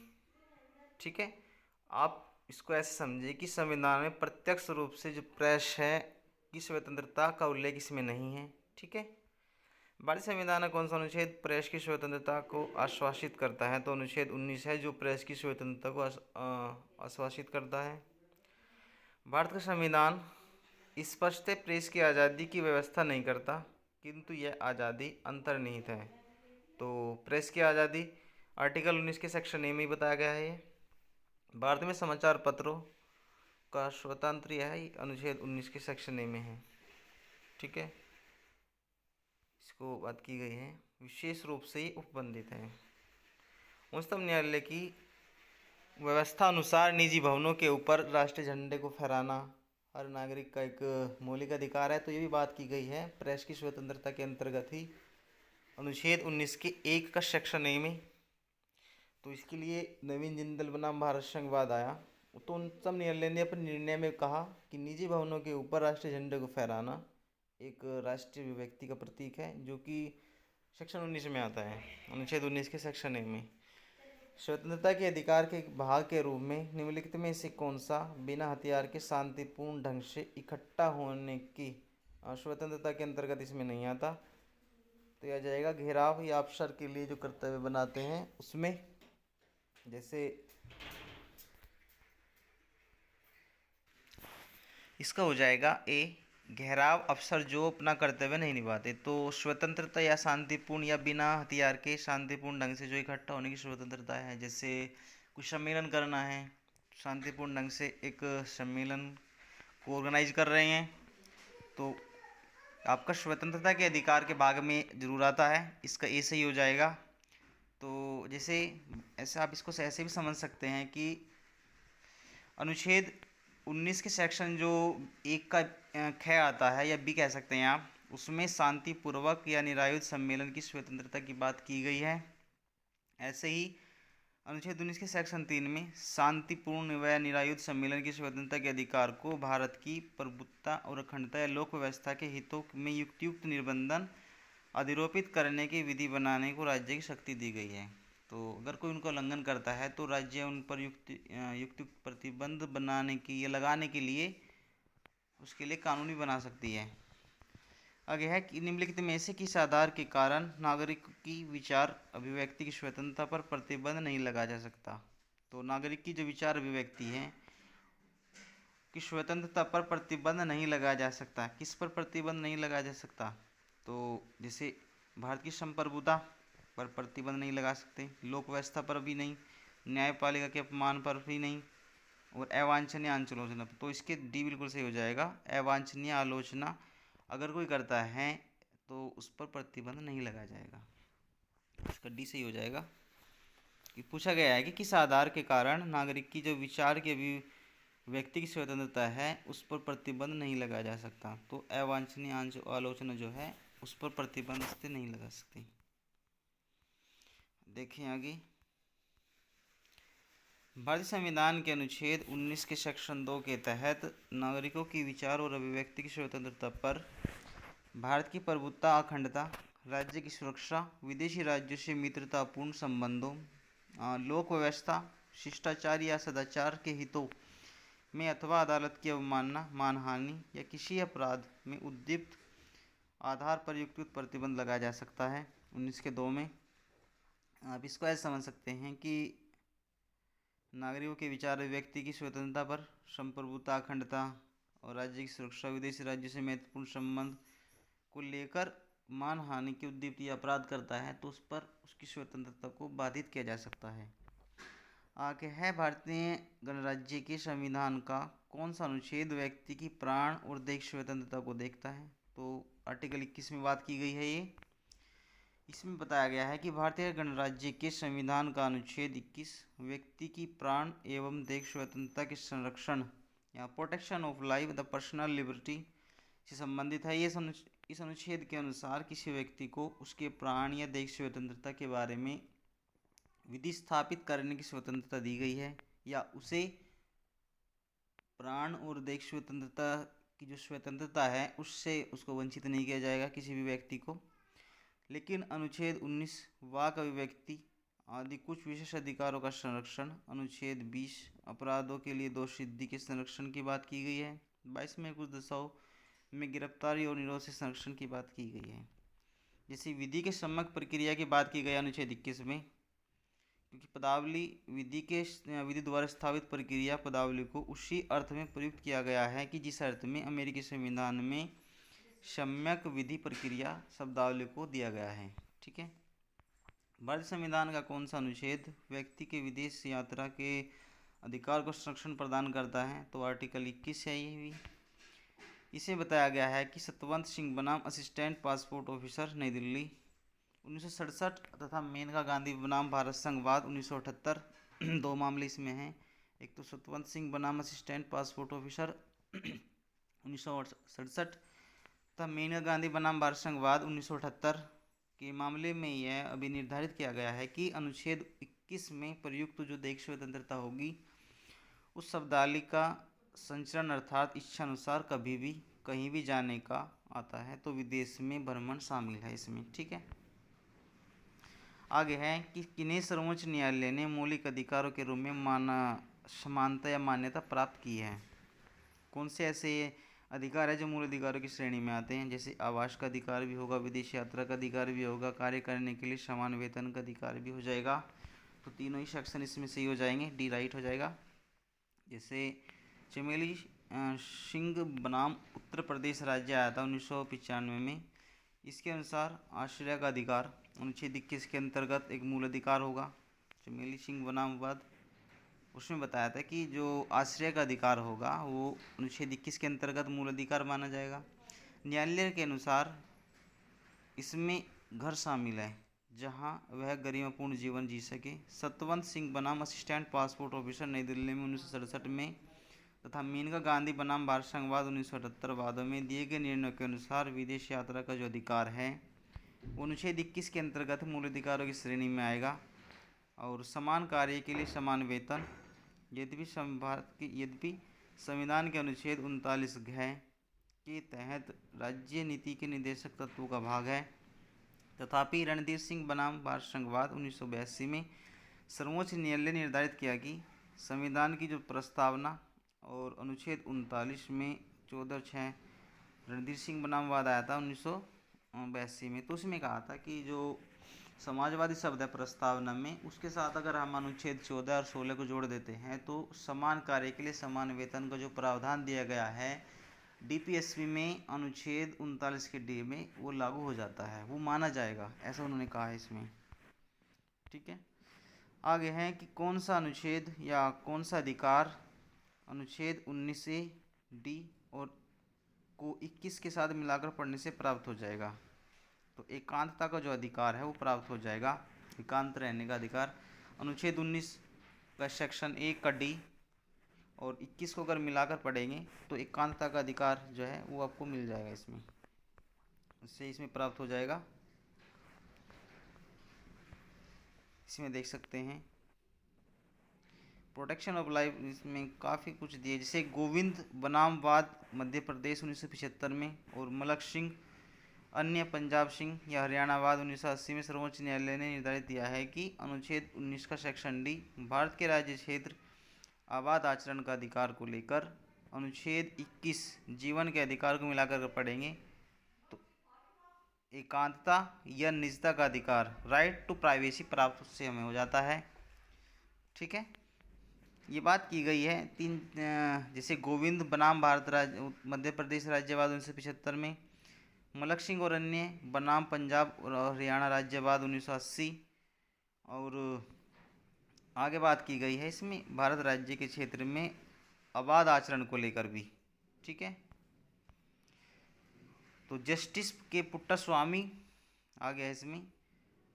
ठीक है, आप इसको ऐसे समझिए कि संविधान में प्रत्यक्ष रूप से जो प्रेस है की स्वतंत्रता का उल्लेख इसमें नहीं है। ठीक है, भारतीय संविधान का कौन सा अनुच्छेद प्रेस की स्वतंत्रता को आश्वासित करता है। तो अनुच्छेद 19 है जो प्रेस की स्वतंत्रता को आश्वासित करता है। भारत का संविधान स्पष्ट प्रेस की आज़ादी की व्यवस्था नहीं करता, किंतु यह आज़ादी अंतर्निहित है। तो प्रेस की आज़ादी आर्टिकल 19 के सेक्शन ए में ही बताया गया है। भारत में समाचार पत्रों का स्वतंत्र है, अनुच्छेद 19 के सेक्शन ए में है। ठीक है, इसको बात की गई है, विशेष रूप से ही उपबंधित है। उच्चतम न्यायालय की व्यवस्था अनुसार निजी भवनों के ऊपर राष्ट्रीय झंडे को फहराना हर नागरिक का एक मौलिक अधिकार है। तो ये भी बात की गई है प्रेस की स्वतंत्रता के अंतर्गत ही, अनुच्छेद 19 के 1 का सेक्शन ए में। तो इसके लिए नवीन जिंदल बनाम भारत संघवाद आया तो उन सब न्यायालय ने अपने निर्णय में कहा कि निजी भवनों के ऊपर राष्ट्रीय झंडे को फहराना एक राष्ट्रीय अभिव्यक्ति का प्रतीक है, जो कि सेक्शन 19 में आता है, अनुच्छेद 19 के सेक्शन ए में। स्वतंत्रता के अधिकार के एक भाग के रूप में निम्नलिखित में से कौन सा बिना हथियार के शांतिपूर्ण ढंग से इकट्ठा होने की स्वतंत्रता के अंतर्गत इसमें नहीं आता? तो यह जाएगा घेराव या अफसर के लिए जो कर्तव्य बनाते हैं उसमें। जैसे इसका हो जाएगा ए, घेराव अफसर जो अपना कर्तव्य नहीं निभाते। तो स्वतंत्रता या शांतिपूर्ण या बिना हथियार के शांतिपूर्ण ढंग से जो इकट्ठा होने की स्वतंत्रता है, जैसे कुछ सम्मेलन करना है, शांतिपूर्ण ढंग से एक सम्मेलन को ऑर्गेनाइज कर रहे हैं, तो आपका स्वतंत्रता के अधिकार के भाग में जरूर आता है, इसका ए सही हो जाएगा। तो जैसे ऐसे आप इसको ऐसे भी समझ सकते हैं कि अनुच्छेद 19 के सेक्शन जो एक का ख आता है या बी कह सकते हैं आप, उसमें शांतिपूर्वक या निरायुध सम्मेलन की स्वतंत्रता की बात की गई है। ऐसे ही अनुच्छेद 19 के सेक्शन 3 में शांतिपूर्ण व निरायुध सम्मेलन की स्वतंत्रता के अधिकार को भारत की प्रभुत्ता और अखंडता या लोक व्यवस्था के हितों में युक्तियुक्त निर्बंधन अधिरोपित करने की विधि बनाने को राज्य की शक्ति दी गई है। तो अगर कोई उनका उल्लंघन करता है तो राज्य उन पर युक्त प्रतिबंध बनाने की या लगाने के लिए उसके लिए कानून भी बना सकती है। आगे है कि निम्नलिखित में से किस आधार के कारण नागरिक की विचार अभिव्यक्ति की स्वतंत्रता पर प्रतिबंध नहीं लगा जा सकता? तो नागरिक की जो विचार अभिव्यक्ति है कि स्वतंत्रता पर प्रतिबंध नहीं लगाया जा सकता। किस पर प्रतिबंध नहीं लगाया जा सकता? तो जैसे भारत की संप्रभुता पर प्रतिबंध नहीं लगा सकते, लोक व्यवस्था पर भी नहीं, न्यायपालिका के अपमान पर भी नहीं, और अवांछनीय आलोचना। तो इसके डी बिल्कुल सही हो जाएगा। अवांछनीय आलोचना अगर कोई करता है तो उस पर प्रतिबंध नहीं लगाया जाएगा, इसका डी सही हो जाएगा। कि पूछा गया है कि किस आधार के कारण नागरिक की जो विचार की अभिव्यक्ति की स्वतंत्रता है उस पर प्रतिबंध नहीं लगाया जा सकता? तो अवांछनीय आलोचना जो है उस पर प्रतिबंध से नहीं लगा सकती। देखें आगे, भारतीय संविधान के अनुच्छेद 19 के सेक्शन 2 के तहत नागरिकों की विचार और अभिव्यक्ति की स्वतंत्रता पर भारत की प्रभुत्ता, अखंडता, राज्य की सुरक्षा, विदेशी राज्यों से मित्रतापूर्ण संबंधों, लोक व्यवस्था, शिष्टाचार या सदाचार के हितों में अथवा अदालत की अवमानना, मानहानि या किसी अपराध में उद्दीप्त आधार पर युक्त प्रतिबंध लगाया जा सकता है 19 के 2 में। आप इसको ऐसे समझ सकते हैं कि नागरिकों के विचार अभिव्यक्ति की स्वतंत्रता पर संप्रभुता, अखंडता और राज्य की सुरक्षा, विदेशी राज्यों से महत्वपूर्ण संबंध को लेकर मानहानि की उद्दीप्त या अपराध करता है तो उस पर उसकी स्वतंत्रता को बाधित किया जा सकता है। आगे है, भारतीय गणराज्य के संविधान का कौन सा अनुच्छेद व्यक्ति की प्राण और देह स्वतंत्रता को देखता है? तो आर्टिकल 21 में बात की गई है ये। इसमें बताया गया है कि भारतीय गणराज्य के संविधान का अनुच्छेद 21 व्यक्ति की प्राण एवं देह स्वतंत्रता के संरक्षण या protection of life the personal liberty से संबंधित है। ये इस अनुच्छेद के अनुसार किसी व्यक्ति को उसके प्राण या देह स्वतंत्रता के बारे में विधि स्थापित करने की स्वतंत्रता दी गई है, या उसे प्राण और देह स्वतंत्रता की जो स्वतंत्रता है उससे उसको वंचित नहीं किया जाएगा किसी भी व्यक्ति को। लेकिन अनुच्छेद 19 वाक अभिव्यक्ति आदि कुछ विशेष अधिकारों का संरक्षण, अनुच्छेद 20 अपराधों के लिए दोष सिद्धि के संरक्षण की बात की गई है, 22 में कुछ दशाओं में गिरफ्तारी और निरोध से संरक्षण की बात की गई है। जैसे विधि के सम्यक प्रक्रिया की बात की गई अनुच्छेद 21 में, क्योंकि पदावली विधि द्वारा स्थापित प्रक्रिया पदावली को उसी अर्थ में प्रयुक्त किया गया है कि जिस अर्थ में अमेरिकी संविधान में सम्यक विधि प्रक्रिया शब्दावली को दिया गया है। ठीक है। भारतीय संविधान का कौन सा अनुच्छेद व्यक्ति के विदेश यात्रा के अधिकार को संरक्षण प्रदान करता है? तो आर्टिकल 21 है ये भी। इसे बताया गया है कि सतवंत सिंह बनाम असिस्टेंट पासपोर्ट ऑफिसर नई दिल्ली 1967 तथा मेनका गांधी बनाम भारत संघवाद 1978 दो मामले इसमें हैं। एक तो सतवंत सिंह बनाम असिस्टेंट पासपोर्ट ऑफिसर 1967 तथा मेनका गांधी बनाम भारत संघवाद 1978 के मामले में यह अभी निर्धारित किया गया है कि अनुच्छेद 21 में प्रयुक्त जो देश स्वतंत्रता होगी उस शब्दावली का संचरण अर्थात इच्छा अनुसार कभी भी कहीं भी जाने का आता है तो विदेश में भ्रमण शामिल है इसमें। ठीक है, आगे है कि किन्हें सर्वोच्च न्यायालय ने मौलिक अधिकारों के रूप में समानता या मान्यता प्राप्त की है। कौन से ऐसे अधिकार है जो मूल अधिकारों की श्रेणी में आते हैं, जैसे आवास का अधिकार भी होगा, विदेश यात्रा का अधिकार भी होगा, कार्य करने के लिए समान वेतन का अधिकार भी हो जाएगा। तो तीनों ही सेक्शन इसमें सही हो जाएंगे, डी राइट हो जाएगा। जैसे चमेली सिंह बनाम उत्तर प्रदेश राज्य आया था 1995 में। इसके अनुसार आश्रय का अधिकार अनुच्छेद 21 के अंतर्गत एक मूल अधिकार होगा। चमेली सिंह बनाम वाद उसमें बताया था कि जो आश्रय का अधिकार होगा वो अनुच्छेद 21 के अंतर्गत मूल अधिकार माना जाएगा। न्यायालय के अनुसार इसमें घर शामिल है जहां वह गरिमापूर्ण जीवन जी सके। सतवंत सिंह बनाम असिस्टेंट पासपोर्ट ऑफिसर नई दिल्ली में 1967 में तथा मेनका गांधी बनाम भारत संघवाद 1978 वादों में दिए गए निर्णयों के अनुसार विदेश यात्रा का जो अधिकार है वो अनुच्छेद 21 के अंतर्गत मूल अधिकारों की श्रेणी में आएगा। और समान कार्य के लिए समान वेतन यद्यपि संविधान के अनुच्छेद 39 के तहत राज्य नीति के निर्देशक तत्वों का भाग है। तथापि रणधीर सिंह बनाम भारत संघवाद 1982 में सर्वोच्च न्यायालय ने निर्धारित किया कि संविधान की जो प्रस्तावना और अनुच्छेद 39 में 14(6) रणधीर सिंह बनाम वाद आया था 1982 में, तो उसमें कहा था कि जो समाजवादी शब्द है प्रस्तावना में, उसके साथ अगर हम अनुच्छेद 14 और 16 को जोड़ देते हैं तो समान कार्य के लिए समान वेतन का जो प्रावधान दिया गया है डीपीएसपी में अनुच्छेद 39 के डी में वो लागू हो जाता है, वो माना जाएगा, ऐसा उन्होंने कहा है इसमें। ठीक है, आगे है कि कौन सा अनुच्छेद या कौन सा अधिकार अनुच्छेद 19 से डी और को 21 के साथ मिलाकर पढ़ने से प्राप्त हो जाएगा। तो एकांतता का जो अधिकार है वो प्राप्त हो जाएगा, एकांत रहने का अधिकार। अनुच्छेद 19 का सेक्शन 1 का डी और 21 को अगर मिलाकर पढ़ेंगे तो एकांतता का अधिकार जो है वो आपको मिल जाएगा, इससे इसमें प्राप्त हो जाएगा। इसमें देख सकते हैं प्रोटेक्शन ऑफ लाइफ, इसमें काफ़ी कुछ दिए, जैसे गोविंद बनाम वाद मध्य प्रदेश 1975 में और मलक सिंह अन्य पंजाब सिंह या हरियाणा वाद 1980 में सर्वोच्च न्यायालय ने निर्धारित किया है कि अनुच्छेद 19 का सेक्शन डी भारत के राज्य क्षेत्र आबाद आचरण का अधिकार को लेकर अनुच्छेद 21 जीवन के अधिकार को मिलाकर पढ़ेंगे तो एकांतता या निजता का अधिकार राइट टू प्राइवेसी प्राप्त उससे हमें हो जाता है। ठीक है, ये बात की गई है जैसे गोविंद बनाम भारत राज्य मध्य प्रदेश राज्यवाद 1975 में, मलक सिंह और अन्य बनाम पंजाब और हरियाणा राज्यवाद 1980, और आगे बात की गई है इसमें भारत राज्य के क्षेत्र में अबाध आचरण को लेकर भी। ठीक है, तो जस्टिस के पुट्टास्वामी आ गया इसमें,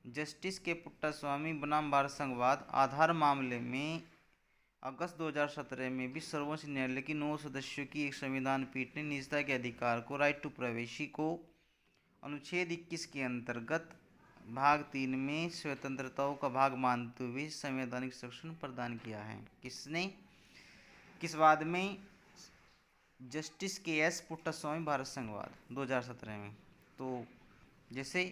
जस्टिस के पुट्टास्वामी बनाम भारत संघवाद आधार मामले में अगस्त 2017 में भी सर्वोच्च न्यायालय की 9 सदस्यों की एक संविधान पीठ ने निजता के अधिकार को राइट टू प्राइवेसी को अनुच्छेद 21 के अंतर्गत भाग 3 में स्वतंत्रताओं का भाग मानते हुए संवैधानिक संरक्षण प्रदान किया है। किसने, किस वाद में? जस्टिस के एस पुट्टास्वामी भारत संघवाद 2017 में। तो जैसे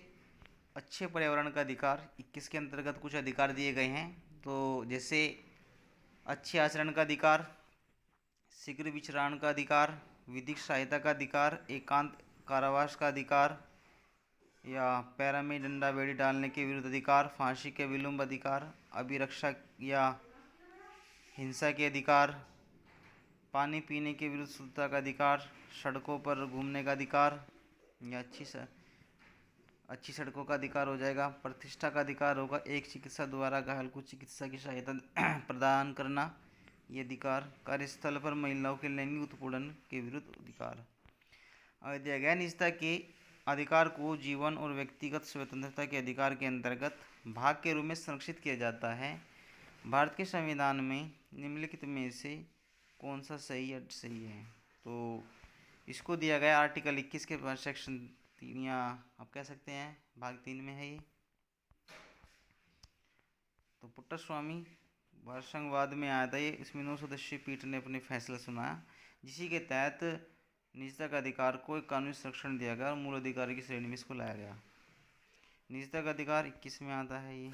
अच्छे पर्यावरण का अधिकार 21 के अंतर्गत कुछ अधिकार दिए गए हैं, तो जैसे अच्छे आचरण का अधिकार, शीघ्र विचरण का अधिकार, विधिक सहायता का अधिकार, एकांत कारावास का अधिकार या पैरा में डंडा बेड़ी डालने के विरुद्ध अधिकार, फांसी के विलंब अधिकार, अभिरक्षा या हिंसा के अधिकार, पानी पीने के विरुद्ध शुद्धता का अधिकार, सड़कों पर घूमने का अधिकार या अच्छी सड़कों का अधिकार हो जाएगा, प्रतिष्ठा का अधिकार होगा, एक चिकित्सा द्वारा घायल को चिकित्सा की सहायता प्रदान करना ये अधिकार, कार्यस्थल पर महिलाओं के लैंगिक उत्पीड़न के विरुद्ध अधिकार। दिया गया निजता के अधिकार को जीवन और व्यक्तिगत स्वतंत्रता के अधिकार के अंतर्गत भाग के रूप में संरक्षित किया जाता है। भारत के संविधान में निम्नलिखित में से कौन सा सही है? तो इसको दिया गया आर्टिकल 21 के सेक्शन 3 या आप कह सकते हैं भाग 3 में है ये। तो पुट्टास्वामी भारत संघवाद में आया था ये। इसमें 9 सदस्यीय पीठ ने अपने फैसला सुनाया, जिसी के तहत निजता का अधिकार को एक कानूनी संरक्षण दिया गया और मूल अधिकार की श्रेणी में इसको लाया गया। निजता का अधिकार 21 में आता है ये।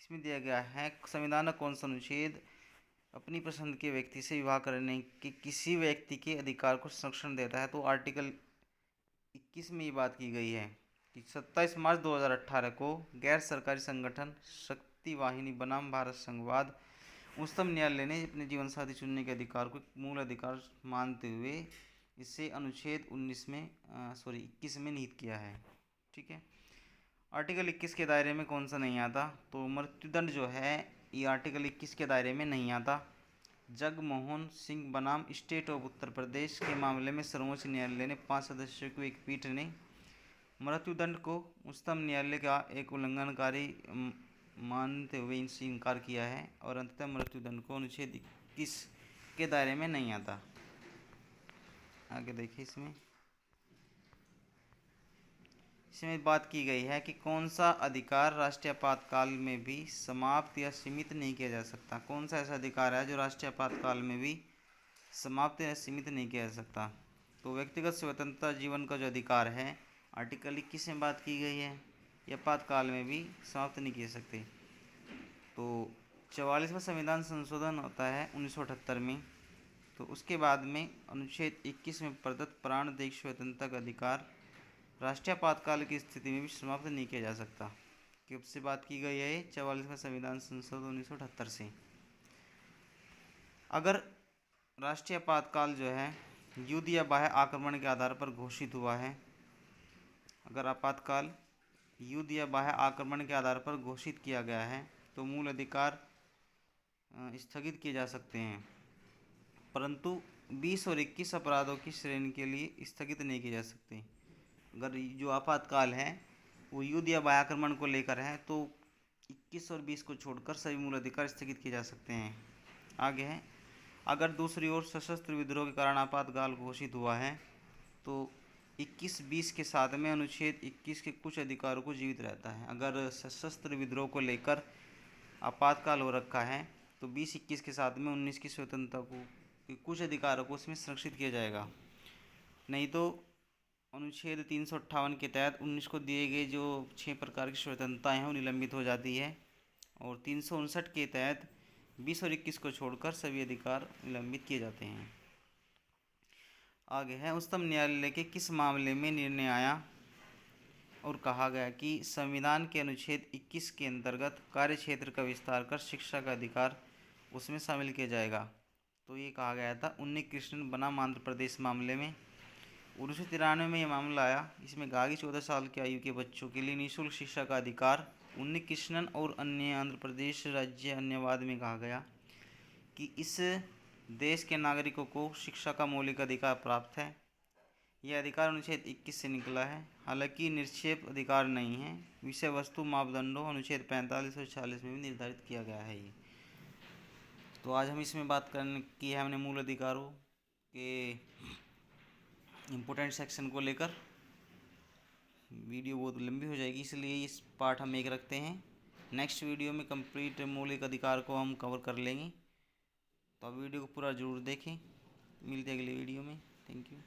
इसमें दिया गया है संविधान का कौन सा अनुच्छेद अपनी पसंद के व्यक्ति से विवाह करने के किसी व्यक्ति के अधिकार को संरक्षण देता है। तो आर्टिकल 21 में ये बात की गई है कि 27 मार्च 2018 को गैर सरकारी संगठन शक्ति वाहिनी बनाम भारत संघवाद उच्चतम न्यायालय ने अपने जीवन साथी चुनने के अधिकार को मूल अधिकार मानते हुए इसे अनुच्छेद 21 में निहित किया है। ठीक है। आर्टिकल 21 के दायरे में कौन सा नहीं आता? तो मृत्युदंड जो है ये आर्टिकल 21 के दायरे में नहीं आता। जगमोहन सिंह बनाम स्टेट ऑफ उत्तर प्रदेश के मामले में सर्वोच्च न्यायालय ने 5 सदस्यों की एक पीठ ने मृत्युदंड को उच्चतम न्यायालय का एक उल्लंघनकारी मानते हुए इनसे इनकार किया है और अंततः मृत्युदंड को अनुच्छेद 21 के दायरे में नहीं आता। आगे देखिए, इसमें बात की गई है कि कौन सा अधिकार राष्ट्रीय आपातकाल में भी समाप्त या सीमित नहीं किया जा सकता। कौन सा ऐसा अधिकार है जो राष्ट्रीय आपातकाल में भी समाप्त या सीमित नहीं किया जा सकता? तो व्यक्तिगत स्वतंत्रता जीवन का जो अधिकार है आर्टिकल 21 में बात की गई है, ये आपातकाल में भी समाप्त नहीं किए सकते। तो 44वां संविधान संशोधन होता है 1978 में। तो उसके बाद में अनुच्छेद 21 में प्रदत्त प्राणदायी स्वतंत्रता का अधिकार राष्ट्रीय आपातकाल की स्थिति में भी समाप्त नहीं किया जा सकता। कब से बात की गई है? 44वां संविधान संशोधन 1978 से। अगर राष्ट्रीय आपातकाल जो है युद्ध या बाह्य आक्रमण के आधार पर घोषित हुआ है, अगर आपातकाल युद्ध या बाह्य आक्रमण के आधार पर घोषित किया गया है तो मूल अधिकार स्थगित किए जा सकते हैं, परंतु 20 और 21 अपराधों की श्रेणी के लिए स्थगित नहीं किए जा सकते। अगर जो आपातकाल है वो युद्ध या बाह्य आक्रमण को लेकर है तो 21 और 20 को छोड़कर सभी मूल अधिकार स्थगित किए जा सकते हैं। आगे है, अगर दूसरी ओर सशस्त्र विद्रोह के कारण आपातकाल घोषित हुआ है तो 21-20 के साथ में अनुच्छेद 21 के कुछ अधिकारों को जीवित रहता है। अगर सशस्त्र विद्रोह को लेकर आपातकाल हो रखा है तो 20-21 के साथ में 19 की स्वतंत्रता को कुछ अधिकारों को उसमें संरक्षित किया जाएगा। नहीं तो अनुच्छेद 358 के तहत 19 को दिए गए जो 6 प्रकार की स्वतंत्रताएँ हैं वो निलंबित हो जाती है और 359 के तहत 20 और 21 को छोड़कर सभी अधिकार निलंबित किए जाते हैं। आगे है, उच्चतम न्यायालय के किस मामले में निर्णय आया और कहा गया कि संविधान के अनुच्छेद 21 के अंतर्गत कार्य क्षेत्र का विस्तार कर शिक्षा का अधिकार उसमें शामिल किया जाएगा। तो ये कहा गया था उन्नी कृष्णन बनाम आंध्र प्रदेश मामले में। 1993 में ये मामला आया। इसमें कहा कि 14 साल की आयु के बच्चों के लिए निःशुल्क शिक्षा का अधिकार उन्नी कृष्णन और अन्य आंध्र प्रदेश राज्य अन्यवाद में कहा गया कि इस देश के नागरिकों को शिक्षा का मौलिक अधिकार प्राप्त है। यह अधिकार अनुच्छेद 21 से निकला है, हालांकि निरपेक्ष अधिकार नहीं है। विषय वस्तु मापदंडों अनुच्छेद 45 और 46 में भी निर्धारित किया गया है ये। तो आज हम इसमें बात करने की है हमने मूल अधिकारों के इम्पोर्टेंट सेक्शन को लेकर। वीडियो बहुत लंबी हो जाएगी इसलिए इस पार्ट हम एक रखते हैं। नेक्स्ट वीडियो में कंप्लीट मौलिक अधिकार को हम कवर कर लेंगे। तो आप वीडियो को पूरा ज़रूर देखें। मिलते हैं अगले वीडियो में। Thank you.